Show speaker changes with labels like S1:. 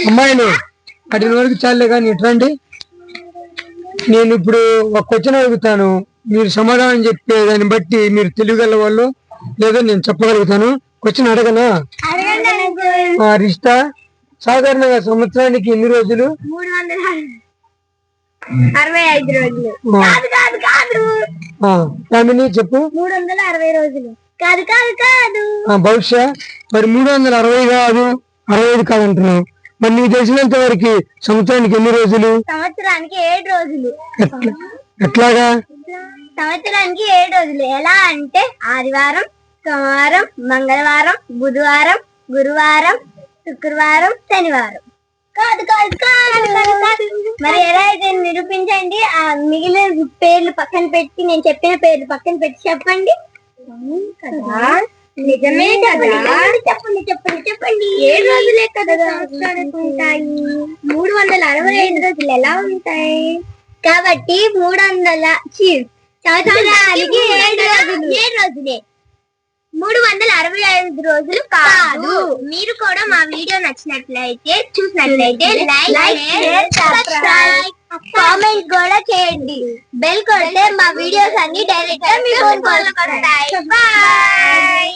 S1: అమ్మాయిలు అడిగిన వరకు చాలే కానీ ఇట్లాంటి నేను ఇప్పుడు ఒక క్వశ్చన్ అడుగుతాను, మీరు సమాధానం చెప్పే దాన్ని బట్టి మీరు తెలియగల వాళ్ళు లేదా నేను చెప్పగలుగుతాను. క్వశ్చన్ అడగనా? రిష్తా సాధారణంగా సంవత్సరానికి ఎన్ని రోజులు?
S2: 365 రోజులు.
S1: చెప్పు.
S2: 360 రోజులు. కాదు కాదు కాదు.
S1: బహుశా మరి 360 కాదు 65 కాదు అంటున్నావు. మరి నీకు తెలిసినంత వరకు సంవత్సరానికి ఎన్ని రోజులు?
S2: సంవత్సరానికి 7 రోజులు.
S1: ఎట్లాగా?
S2: సంవత్సరానికి 7 రోజులు. ఎలా అంటే ఆదివారం, సోమవారం, మంగళవారం, బుధవారం, గురువారం, శుక్రవారం, శనివారం. కాదు కాదు కాదు కాదు. మరి ఎలా అయితే నిరూపించండి. ఆ మిగిలిన పేర్లు పక్కన పెట్టి నేను చెప్పిన పేర్లు పక్కన పెట్టి చెప్పండి. నిజమే కదా? చెప్పండి చెప్పండి చెప్పండి. 7 రోజులే కదా సంవత్సరానికి ఉంటాయి. 365 రోజులు ఎలా ఉంటాయి? కాబట్టి 300 సంవత్సరానికి 7 రోజులే. 365 రోజులు కాదు. మీరు కూడా మా వీడియో నచ్చినట్లయితే చూసినట్లయితే లైక్ షేర్ సబ్స్క్రైబ్ కామెంట్ కూడా చేయండి. బెల్ కొడితే మా వీడియోస్ అన్ని డైరెక్ట్ గా మీ ఫోన్ కాల్ వస్తాయి. బాయ్.